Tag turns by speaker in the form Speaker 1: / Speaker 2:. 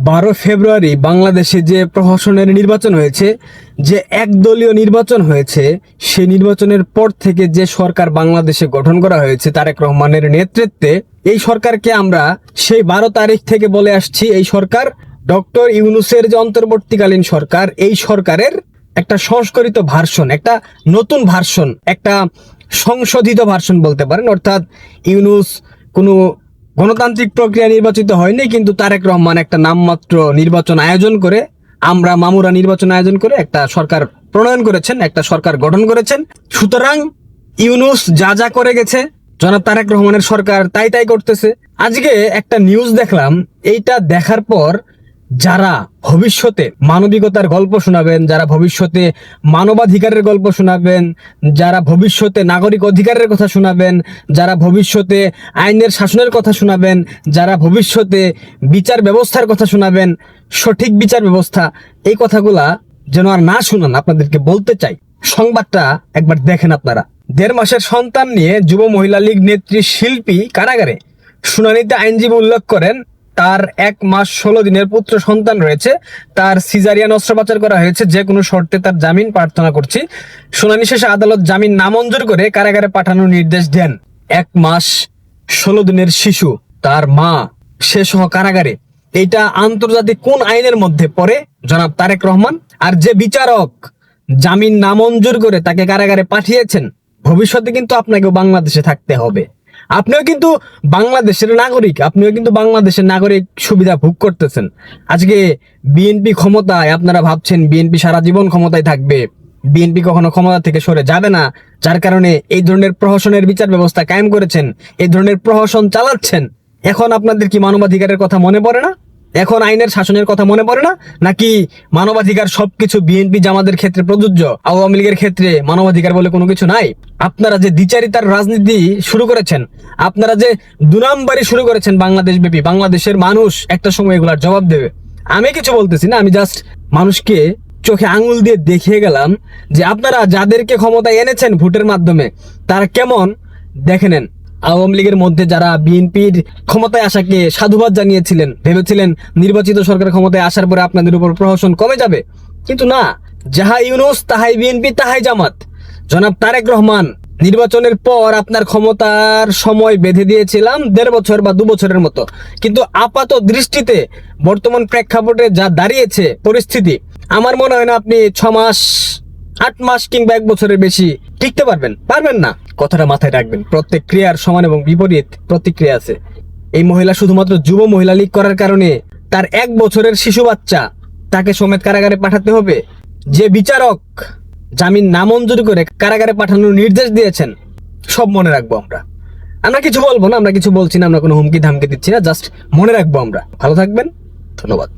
Speaker 1: 12 ফেব্রুয়ারি বাংলাদেশে যে প্রহসনের নির্বাচন হয়েছে, যে একদলীয় নির্বাচন হয়েছে, সেই নির্বাচনের পর থেকে যে সরকার বাংলাদেশে গঠন করা হয়েছে তারেক রহমানের নেতৃত্বে, এই সরকারকে আমরা সেই 12 তারিখ থেকে বলে আসছি, এই সরকার ডক্টর ইউনূসের যে অন্তর্বর্তীকালীন সরকার, এই সরকারের একটা সংস্করিত ভার্সন, একটা নতুন ভার্সন, একটা সংশোধিত ভার্সন বলতে পারেন। অর্থাৎ ইউনূস কোনো গণতান্ত্রিক প্রক্রিয়া নির্বাচিত হয়নি, কিন্তু তারেক রহমান একটা নামমাত্র নির্বাচন আয়োজন করে, আমরা মামুরা নির্বাচন আয়োজন করে একটা সরকার প্রণয়ন করেছেন, একটা সরকার গঠন করেছেন। সুতরাং ইউনূস যা যা করে গেছে, জনাব তারেক রহমানের সরকার তাই তাই করতেছে। আজকে একটা নিউজ দেখলাম, এইটা দেখার পর যারা ভবিষ্যতে মানবিকতার গল্প শোনাবেন, যারা ভবিষ্যতে মানবাধিকারের গল্প শোনাবেন, যারা ভবিষ্যতে নাগরিক অধিকারের কথা শোনাবেন, যারা ভবিষ্যতে আইনের শাসনের কথা শোনাবেন, যারা ভবিষ্যতে বিচার ব্যবস্থার কথা শোনাবেন, সঠিক বিচার ব্যবস্থা, এই কথাগুলা যেন আর না শুনান, আপনাদেরকে বলতে চাই। সংবাদটা একবার দেখেন আপনারা। 1.5 মাসের সন্তান নিয়ে যুব মহিলা লীগ নেত্রী শিল্পী কারাগারে। শুনানিতে আইনজীবী উল্লেখ করেন, তার 1 মাস 16 দিনের পুত্র সন্তান রয়েছে, তার সিজারিয়ান অস্ত্রোপচার করা হয়েছে, যে কোনো শর্তে তার জামিন প্রার্থনা করছি। শুনানি শেষে আদালত জামিন নামঞ্জুর করে কারাগারে পাঠানোর নির্দেশ দেন। 1 মাস 16 দিনের শিশু, তার মা, সে সহ কারাগারে। এইটা আন্তর্জাতিক কোন আইনের মধ্যে পড়ে জনাব তারেক রহমান? আর যে বিচারক জামিন নামঞ্জুর করে তাকে কারাগারে পাঠিয়েছেন, ভবিষ্যতে কিন্তু আপনাকেও বাংলাদেশে থাকতে হবে। আপনিও কিন্তু বাংলাদেশের নাগরিক, আপনিও কিন্তু বাংলাদেশের নাগরিক সুবিধা ভোগ করতেছেন। আজকে বিএনপি ক্ষমতায়, আপনারা ভাবছেন বিএনপি সারা জীবন ক্ষমতায় থাকবে, বিএনপি কখনো ক্ষমতা থেকে সরে যাবে না, যার কারণে এই ধরনের প্রহসনের বিচার ব্যবস্থা কায়েম করেছেন, এই ধরনের প্রহসন চালাচ্ছেন। এখন আপনাদের কি মানবাধিকারের কথা মনে পড়ে না? এখন আইনের শাসনের কথা মনে পড়ে না? নাকি মানবাধিকার সবকিছু বিএনপি জামাতের ক্ষেত্রে প্রযোজ্য, আওয়ামী লীগের ক্ষেত্রে মানবাধিকার বলে কোনো কিছু নাই? আপনারা যে দ্বিচারিতার রাজনীতি শুরু করেছেন, আপনারা যে দুনাম্বারি শুরু করেছেন বাংলাদেশ ব্যাপী, বাংলাদেশের মানুষ একটা সময় এগুলার জবাব দেবে। আমি কিছু বলতেছি না, আমি জাস্ট মানুষকে চোখে আঙুল দিয়ে দেখিয়ে গেলাম যে আপনারা যাদেরকে ক্ষমতায় এনেছেন ভোটের মাধ্যমে, তারা কেমন দেখে নেন। আওয়ামী লীগের মধ্যে যারা বিএনপির ক্ষমতায় আসাকে সাধুবাদ জানিয়েছিলেন, ভেবেছিলেন নির্বাচিত সরকার ক্ষমতায় আসার পরে আপনাদের উপর প্রহসন কমে যাবে, কিন্তু না, যাহা ইউনূস তাহাই বিএনপি তাহাই জামাত। জনাব তারেক রহমান, নির্বাচনের পর আপনার ক্ষমতার সময় বেঁধে দিয়েছিলাম 1.5 বছর বা 2 বছরের মতো, কিন্তু আপাত দৃষ্টিতে বর্তমান প্রেক্ষাপটে যা দাঁড়িয়েছে পরিস্থিতি, আমার মনে হয় না আপনি 6 মাস, 8 মাস কিংবা 1 বছরের বেশি টিকতে পারবেন না। কথাটা মাথায় রাখবেন, প্রত্যেক ক্রিয়ার সমান এবং বিপরীত প্রতিক্রিয়া আছে। এই মহিলা শুধুমাত্র যুব মহিলা লীগ করার কারণে তার 1 বছরের শিশু বাচ্চা তাকে সমেত কারাগারে পাঠাতে হবে? যে বিচারক জামিন নামঞ্জুর করে কারাগারে পাঠানোর নির্দেশ দিয়েছেন, সব মনে রাখবো আমরা কিছু বলবো না, আমরা কিছু বলছি না, আমরা কোনো হুমকি ধামকি দিচ্ছি না, জাস্ট মনে রাখবো আমরা। ভালো থাকবেন, ধন্যবাদ।